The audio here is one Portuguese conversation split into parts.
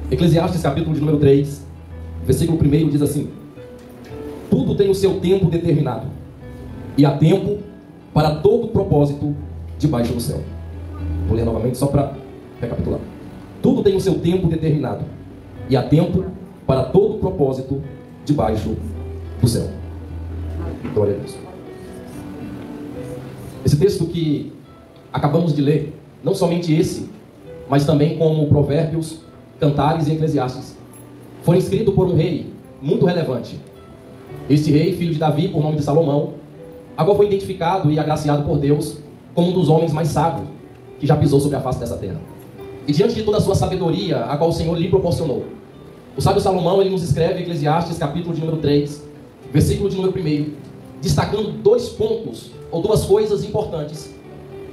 Eclesiastes, capítulo de número 3, versículo 1 diz assim: tudo tem o seu tempo determinado, e há tempo para todo propósito debaixo do céu. Vou ler novamente só para recapitular. Tudo tem o seu tempo determinado, e há tempo para todo propósito debaixo do céu. Glória a Deus. Esse texto que acabamos de ler, não somente esse, mas também como Provérbios, Cantares e Eclesiastes, foi escrito por um rei muito relevante. Este rei, filho de Davi, por nome de Salomão, agora foi identificado e agraciado por Deus como um dos homens mais sábios que já pisou sobre a face dessa terra. E diante de toda a sua sabedoria, a qual o Senhor lhe proporcionou, o sábio Salomão, ele nos escreve Eclesiastes, capítulo de número 3, versículo de número 1, destacando dois pontos, ou duas coisas importantes,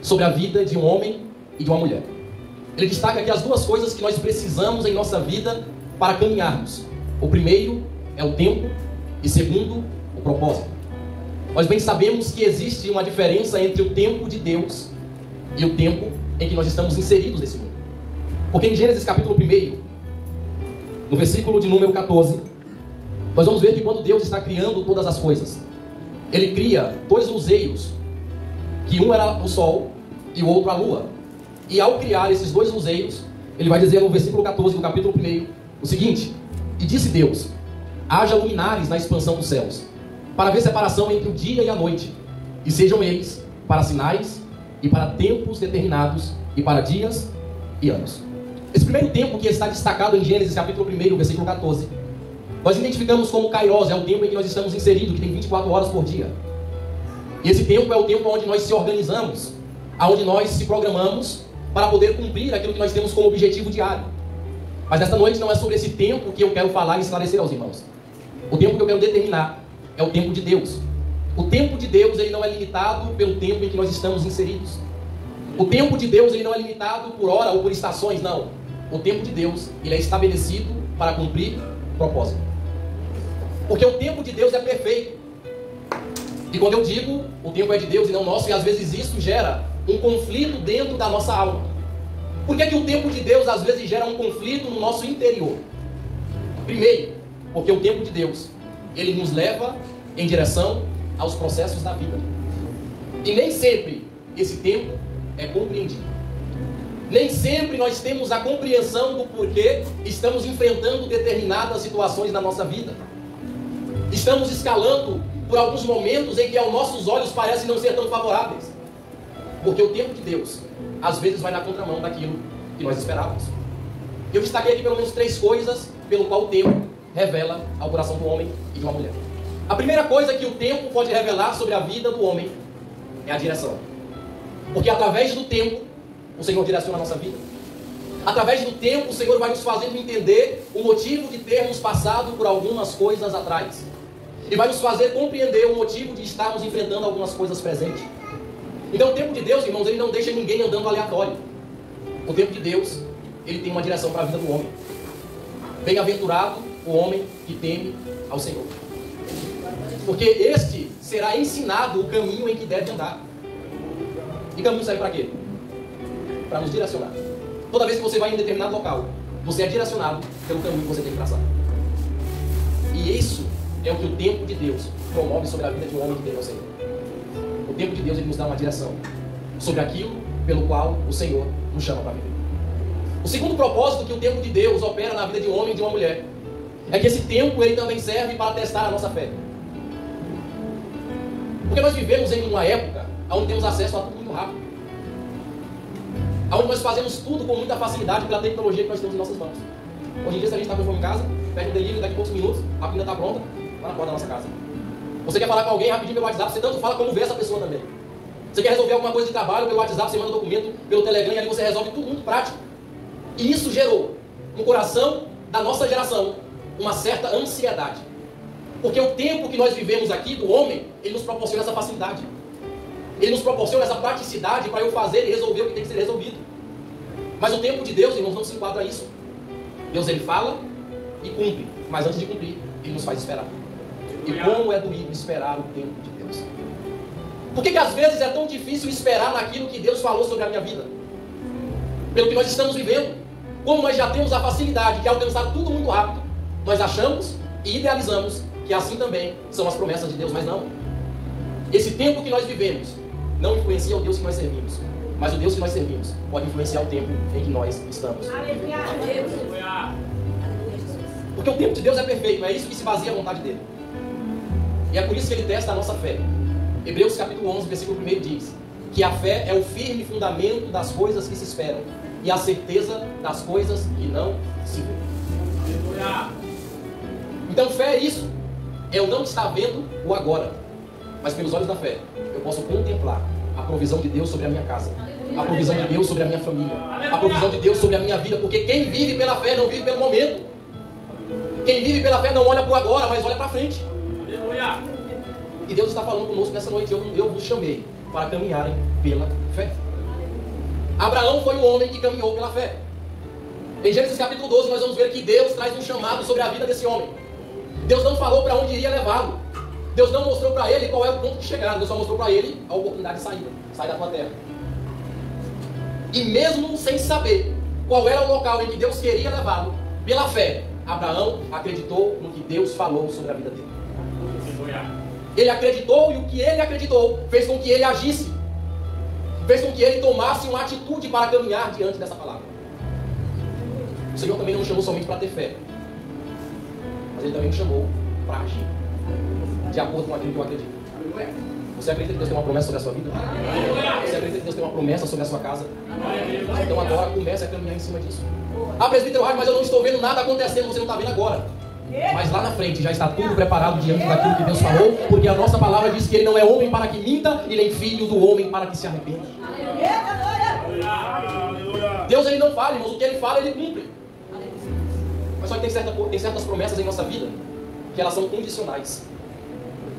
sobre a vida de um homem e de uma mulher. Ele destaca aqui as duas coisas que nós precisamos em nossa vida para caminharmos. O primeiro é o tempo e segundo, o propósito. Nós bem sabemos que existe uma diferença entre o tempo de Deus e o tempo em que nós estamos inseridos nesse mundo. Porque em Gênesis capítulo 1, no versículo de número 14, nós vamos ver que quando Deus está criando todas as coisas, Ele cria dois luzeiros, que um era o sol e o outro a lua. E ao criar esses dois luzeiros, Ele vai dizer no versículo 14 do capítulo 1 o seguinte: e disse Deus: haja luminares na expansão dos céus, para ver separação entre o dia e a noite, e sejam eles para sinais e para tempos determinados, e para dias e anos. Esse primeiro tempo que está destacado em Gênesis capítulo 1, versículo 14, nós identificamos como Kairos, é o tempo em que nós estamos inseridos, que tem 24 horas por dia. E esse tempo é o tempo onde nós se organizamos, onde nós se programamos para poder cumprir aquilo que nós temos como objetivo diário. Mas nesta noite não é sobre esse tempo que eu quero falar e esclarecer aos irmãos. O tempo que eu quero determinar é o tempo de Deus. O tempo de Deus, ele não é limitado pelo tempo em que nós estamos inseridos. O tempo de Deus, ele não é limitado por hora ou por estações, não. O tempo de Deus, ele é estabelecido para cumprir propósito. Porque o tempo de Deus é perfeito. E quando eu digo o tempo é de Deus e não nosso, e às vezes isso gera um conflito dentro da nossa alma. Por que o tempo de Deus às vezes gera um conflito no nosso interior? Primeiro, porque o tempo de Deus, ele nos leva em direção aos processos da vida. E nem sempre esse tempo é compreendido. Nem sempre nós temos a compreensão do porquê estamos enfrentando determinadas situações na nossa vida. Estamos escalando por alguns momentos em que aos nossos olhos parecem não ser tão favoráveis. Porque o tempo de Deus, às vezes, vai na contramão daquilo que nós esperávamos. Eu destaquei aqui pelo menos 3 coisas pelo qual o tempo revela ao coração do homem e de uma mulher. A primeira coisa que o tempo pode revelar sobre a vida do homem é a direção. Porque através do tempo, o Senhor direciona a nossa vida. Através do tempo, o Senhor vai nos fazendo entender o motivo de termos passado por algumas coisas atrás. E vai nos fazer compreender o motivo de estarmos enfrentando algumas coisas presentes. Então o tempo de Deus, irmãos, ele não deixa ninguém andando aleatório. O tempo de Deus, ele tem uma direção para a vida do homem. Bem-aventurado o homem que teme ao Senhor, porque este será ensinado o caminho em que deve andar. E caminho serve para quê? Para nos direcionar. Toda vez que você vai em um determinado local, você é direcionado pelo caminho que você tem que traçar. E isso é o que o tempo de Deus promove sobre a vida de um homem que teme ao Senhor. O tempo de Deus, ele nos dá uma direção sobre aquilo pelo qual o Senhor nos chama para viver. O segundo propósito que o tempo de Deus opera na vida de um homem e de uma mulher é que esse tempo, ele também serve para testar a nossa fé. Porque nós vivemos em uma época onde temos acesso a tudo muito rápido, onde nós fazemos tudo com muita facilidade pela tecnologia que nós temos em nossas mãos. Hoje em dia, se a gente está com fome em casa, pede um delivery, daqui a poucos minutos, a comida está pronta, lá na porta da nossa casa. Você quer falar com alguém rapidinho pelo WhatsApp, você tanto fala como vê essa pessoa também. Você quer resolver alguma coisa de trabalho pelo WhatsApp, você manda documento pelo Telegram e ali você resolve tudo muito prático. E isso gerou no coração da nossa geração uma certa ansiedade. Porque o tempo que nós vivemos aqui do homem, ele nos proporciona essa facilidade. Ele nos proporciona essa praticidade para eu fazer e resolver o que tem que ser resolvido. Mas o tempo de Deus, irmãos, não se enquadra a isso. Deus, ele fala e cumpre. Mas antes de cumprir, ele nos faz esperar. E como é doído esperar o tempo de Deus. Por que às vezes é tão difícil esperar naquilo que Deus falou sobre a minha vida? Pelo que nós estamos vivendo. como nós já temos a facilidade de alcançar tudo muito rápido, nós achamos e idealizamos que assim também são as promessas de Deus, mas não. Esse tempo que nós vivemos não influencia o Deus que nós servimos, mas o Deus que nós servimos pode influenciar o tempo em que nós estamos. Porque o tempo de Deus é perfeito, é isso que se baseia a vontade dele. E é por isso que ele testa a nossa fé. Hebreus capítulo 11, versículo 1 diz que a fé é o firme fundamento das coisas que se esperam e a certeza das coisas que não se vêem. Então fé é isso. Eu não estar vendo o agora, mas pelos olhos da fé eu posso contemplar a provisão de Deus sobre a minha casa, a provisão de Deus sobre a minha família, a provisão de Deus sobre a minha vida, porque quem vive pela fé não vive pelo momento. Quem vive pela fé não olha para o agora, mas olha para frente. E Deus está falando conosco nessa noite. Eu vos chamei para caminharem pela fé. Abraão foi o homem que caminhou pela fé. Em Gênesis capítulo 12 nós vamos ver que Deus traz um chamado sobre a vida desse homem. Deus não falou para onde iria levá-lo. Deus não mostrou para ele qual é o ponto de chegada. Deus só mostrou para ele a oportunidade de saída. Sai da tua terra. E mesmo sem saber qual era o local em que Deus queria levá-lo, pela fé, Abraão acreditou no que Deus falou sobre a vida dele. Ele acreditou, e o que ele acreditou fez com que ele agisse, fez com que ele tomasse uma atitude para caminhar diante dessa palavra. O Senhor também não nos chamou somente para ter fé, mas Ele também nos chamou para agir de acordo com aquilo que eu acredito. Você acredita que Deus tem uma promessa sobre a sua vida? Você acredita que Deus tem uma promessa sobre a sua casa? Então agora comece a caminhar em cima disso. Ah, presbítero, mas eu não estou vendo nada acontecendo. Você não está vendo agora, mas lá na frente já está tudo preparado diante daquilo que Deus falou, porque a nossa palavra diz que Ele não é homem para que minta, e nem filho do homem para que se arrependa. Deus, Ele não fala, irmãos, o que Ele fala Ele cumpre. Mas só que tem certas promessas em nossa vida que elas são condicionais.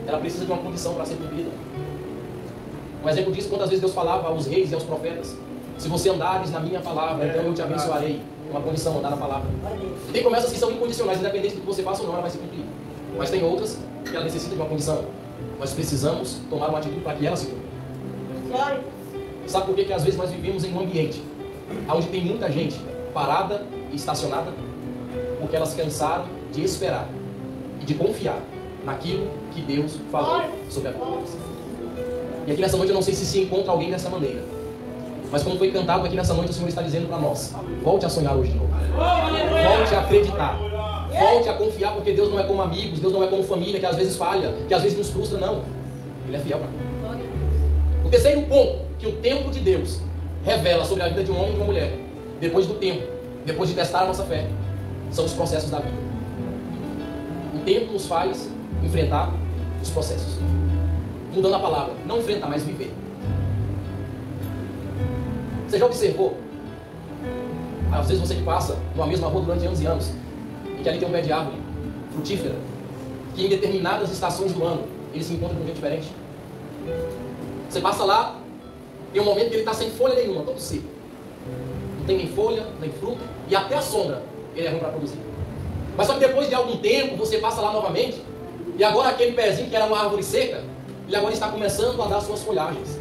Ela precisa de uma condição para ser cumprida. Um exemplo disso, quantas vezes Deus falava aos reis e aos profetas: se você andares na minha palavra, então eu te abençoarei. Uma condição, andar na palavra. Tem promessas que são incondicionais, independente do que você faça ou não, ela vai se cumprir. Mas tem outras que ela necessita de uma condição. Nós precisamos tomar uma atitude para que ela se cumpra. Sabe por que às vezes nós vivemos em um ambiente onde tem muita gente parada e estacionada? Porque elas cansaram de esperar e de confiar naquilo que Deus falou sobre a vida deles. E aqui nessa noite eu não sei se encontra alguém dessa maneira, mas como foi cantado aqui nessa noite, o Senhor está dizendo para nós: volte a sonhar hoje de novo. Volte a acreditar. Volte a confiar, porque Deus não é como amigos, Deus não é como família, que às vezes falha, que às vezes nos frustra, não. Ele é fiel para nós. O terceiro ponto que o tempo de Deus revela sobre a vida de um homem e de uma mulher, depois do tempo, depois de testar a nossa fé, são os processos da vida. O tempo nos faz enfrentar os processos. Mudando a palavra, não enfrentar, mas viver. Você já observou? Às vezes você que passa numa mesma rua durante anos e anos, e que ali tem um pé de árvore frutífera, que em determinadas estações do ano ele se encontra de um jeito diferente. Você passa lá, tem um momento que ele está sem folha nenhuma, todo seco. Não tem nem folha, nem fruto, e até a sombra ele é ruim para produzir. Mas só que depois de algum tempo você passa lá novamente, e agora aquele pezinho que era uma árvore seca, ele agora está começando a dar suas folhagens.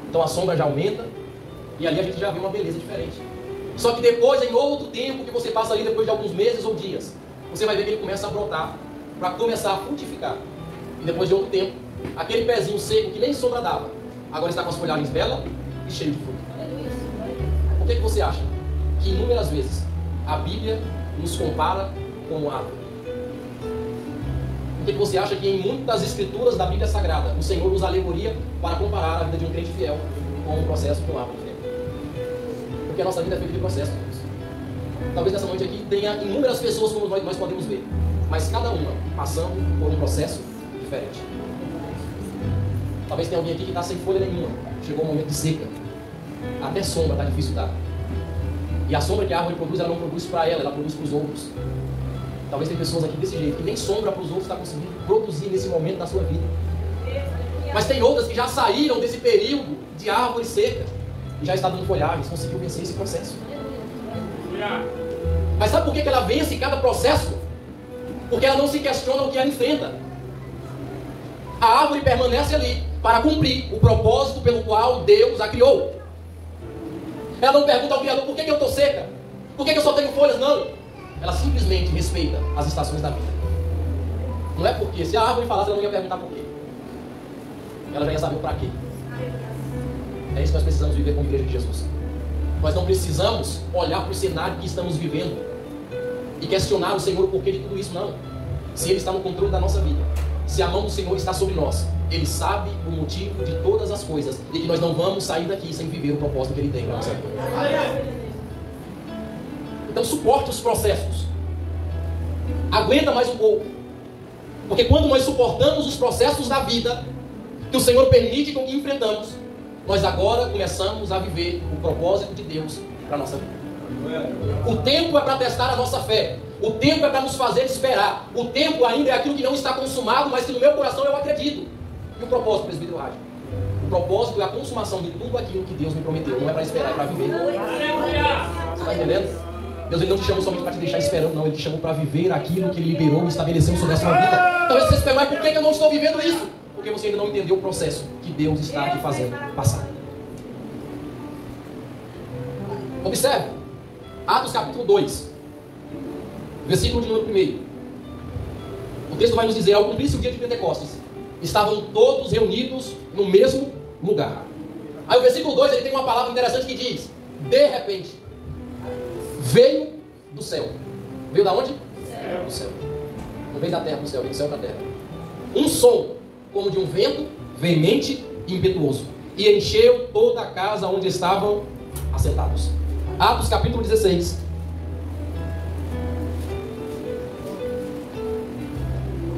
Então a sombra já aumenta, e ali a gente já vê uma beleza diferente. Só que depois, em outro tempo que você passa ali, depois de alguns meses ou dias, você vai ver que ele começa a brotar, para começar a frutificar. E depois de outro tempo, aquele pezinho seco que nem sombra dava, agora está com as folhagens belas e cheio de fruto. Por que você acha que inúmeras vezes a Bíblia nos compara com árvore? Por que você acha que em muitas escrituras da Bíblia Sagrada o Senhor usa alegoria para comparar a vida de um crente fiel com um processo com árvore fiel? Porque a nossa vida é feita de processos. Talvez nessa noite aqui tenha inúmeras pessoas como nós podemos ver, mas cada uma passando por um processo diferente. Talvez tenha alguém aqui que está sem folha nenhuma, chegou um momento de seca, até sombra está difícil dar. E a sombra que a árvore produz, ela não produz para ela produz para os outros. Talvez tenha pessoas aqui desse jeito, que nem sombra para os outros está conseguindo produzir nesse momento da sua vida. Mas tem outras que já saíram desse período de árvore seca e já está dando folhagens, conseguiu vencer esse processo. Mas sabe por que ela vence cada processo? Porque ela não se questiona o que ela enfrenta. A árvore permanece ali para cumprir o propósito pelo qual Deus a criou. Ela não pergunta ao Criador: por que eu estou seca? Por que eu só tenho folhas? Não. Ela simplesmente respeita as estações da vida. Não é porque, se a árvore falasse, ela não ia perguntar por quê. Ela já ia saber o para quê. É isso que nós precisamos viver como igreja de Jesus. Nós não precisamos olhar para o cenário que estamos vivendo e questionar o Senhor o porquê de tudo isso, não. Se Ele está no controle da nossa vida, se a mão do Senhor está sobre nós, Ele sabe o motivo de todas as coisas e que nós não vamos sair daqui sem viver o propósito que Ele tem para a nossa vida. Então suporte os processos. Aguenta mais um pouco. Porque quando nós suportamos os processos da vida que o Senhor permite que enfrentamos, nós agora começamos a viver o propósito de Deus para a nossa vida. O tempo é para testar a nossa fé. O tempo é para nos fazer esperar. O tempo ainda é aquilo que não está consumado, mas que no meu coração eu acredito. E o propósito, presbítero Rádio? O propósito é a consumação de tudo aquilo que Deus me prometeu. Não é para esperar, é para viver. Você está entendendo? Deus ele não te chamou somente para te deixar esperando, não. Ele te chamou para viver aquilo que Ele liberou e estabeleceu sobre a sua vida. Talvez você se pergunte, mas por que eu não estou vivendo isso? Porque você ainda não entendeu o processo que Deus está te fazendo passar. Observe. Atos capítulo 2. Versículo de número 1. O texto vai nos dizer, ao cumprir-se o dia de Pentecostes, estavam todos reunidos no mesmo lugar. Aí o versículo 2 ele tem uma palavra interessante que diz, de repente, veio do céu. Veio da onde? Céu. Do céu. Não veio da terra do céu, veio do céu para a terra. Um som, como de um vento, veemente e impetuoso, e encheu toda a casa onde estavam assentados. Atos capítulo 16.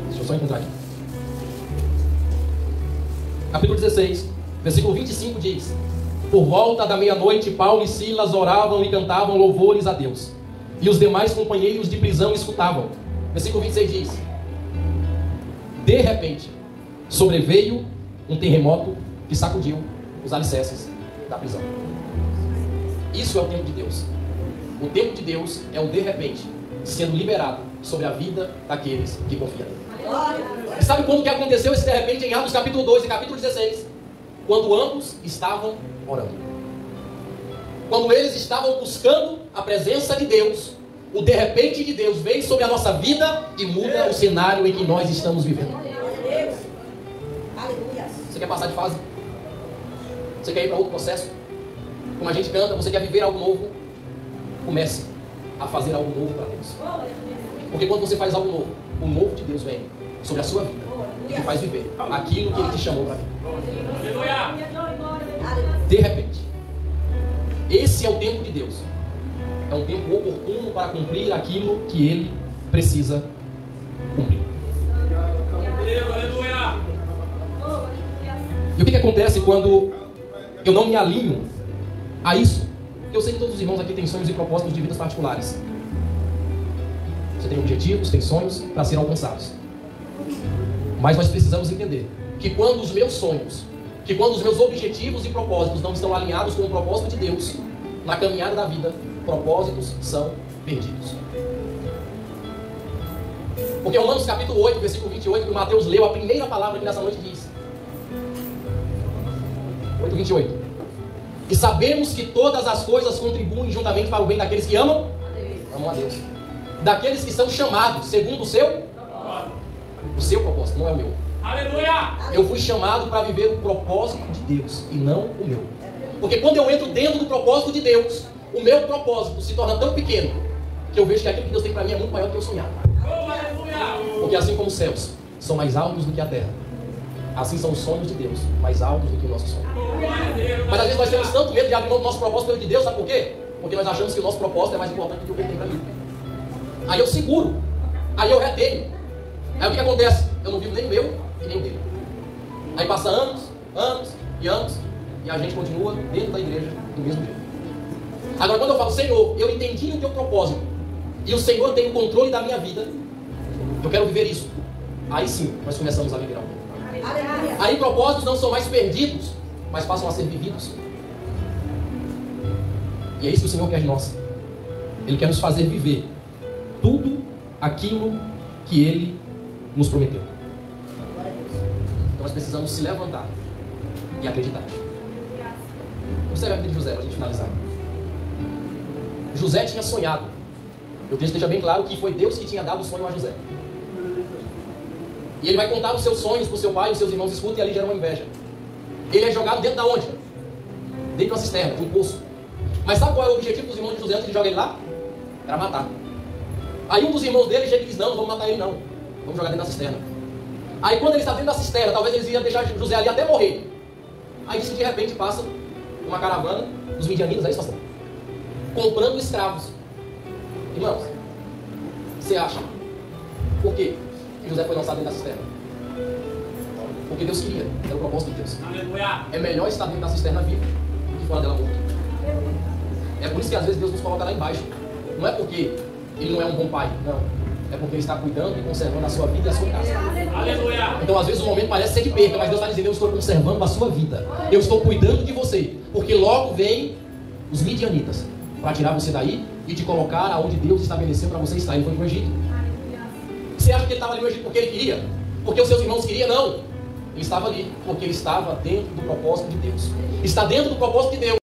Deixa eu só encontrar aqui. Capítulo 16, versículo 25 diz: por volta da meia-noite, Paulo e Silas oravam e cantavam louvores a Deus, e os demais companheiros de prisão escutavam. Versículo 26 diz: de repente, sobreveio um terremoto que sacudiu os alicerces da prisão. Isso é o tempo de Deus. O tempo de Deus é o de repente, sendo liberado sobre a vida daqueles que confiam. E sabe como que aconteceu esse de repente em Atos capítulo 2 e capítulo 16? Quando ambos estavam orando. Quando eles estavam buscando a presença de Deus, o de repente de Deus vem sobre a nossa vida e muda o cenário em que nós estamos vivendo. Você quer passar de fase? Você quer ir para outro processo? Como a gente canta, você quer viver algo novo? Comece a fazer algo novo para Deus. Porque quando você faz algo novo, o novo de Deus vem sobre a sua vida e te faz viver aquilo que Ele te chamou para viver. De repente. Esse é o tempo de Deus. É um tempo oportuno para cumprir aquilo que Ele precisa cumprir. E o que acontece quando eu não me alinho a isso? Porque eu sei que todos os irmãos aqui têm sonhos e propósitos de vidas particulares. Você tem objetivos, tem sonhos para serem alcançados. Mas nós precisamos entender que quando os meus sonhos, que quando os meus objetivos e propósitos não estão alinhados com o propósito de Deus, na caminhada da vida, propósitos são perdidos. Porque Romanos capítulo 8, versículo 28, que o Mateus leu, a primeira palavra que nessa noite diz. 8:28. E sabemos que todas as coisas contribuem juntamente para o bem daqueles que amam a Deus. Daqueles que são chamados segundo o seu propósito, não é o meu. Aleluia! Eu fui chamado para viver o propósito de Deus e não o meu. Porque quando eu entro dentro do propósito de Deus, o meu propósito se torna tão pequeno que eu vejo que aquilo que Deus tem para mim é muito maior do que eu sonhava. Porque assim como os céus são mais altos do que a terra, assim são os sonhos de Deus mais altos do que o nosso sonho. Mas às vezes nós temos tanto medo de abrir mão do nosso propósito pelo de Deus, sabe por quê? Porque nós achamos que o nosso propósito é mais importante do que o que Ele tem para mim. Aí eu seguro, aí eu retenho. Aí o que acontece? Eu não vivo nem o meu e nem o dele. Aí passa anos, e a gente continua dentro da igreja do mesmo jeito. Agora quando eu falo, Senhor, eu entendi o teu propósito, e o Senhor tem o controle da minha vida, eu quero viver isso. Aí sim, nós começamos a viver algo. Aí propósitos não são mais perdidos, mas passam a ser vividos. E é isso que o Senhor quer de nós. Ele quer nos fazer viver tudo aquilo que Ele nos prometeu. Então nós precisamos se levantar e acreditar. Observe a vida de José para a gente finalizar. José tinha sonhado. Eu queria que esteja bem claro que foi Deus que tinha dado o sonho a José. E ele vai contar os seus sonhos para o seu pai, os seus irmãos escutam e ali gera uma inveja. Ele é jogado dentro da onde? Dentro de uma cisterna, de um poço. Mas sabe qual era o objetivo dos irmãos de José antes de jogar ele lá? Era matar. Aí um dos irmãos dele chega e diz, não vamos matar ele não. Vamos jogar dentro da cisterna. Aí quando ele está dentro da cisterna, talvez eles iam deixar José ali até morrer. Aí de repente passa uma caravana dos midianitas, aí pastor, comprando escravos. Irmãos, você acha por quê que José foi lançado dentro da cisterna? Porque Deus queria, era o propósito de Deus. Aleluia. É melhor estar dentro da cisterna vivo do que fora dela morto. É por isso que às vezes Deus nos coloca lá embaixo. Não é porque Ele não é um bom pai, não. É porque Ele está cuidando e conservando a sua vida e a sua casa. Aleluia. Então às vezes o momento parece ser de perda, mas Deus está dizendo, eu estou conservando a sua vida. Eu estou cuidando de você. Porque logo vem os midianitas para tirar você daí e te colocar aonde Deus estabeleceu para você estar. Ele foi para o Egito. Você acha que ele estava ali no Egito porque ele queria? Porque os seus irmãos queriam? Não. Ele estava ali porque ele estava dentro do propósito de Deus. Está dentro do propósito de Deus.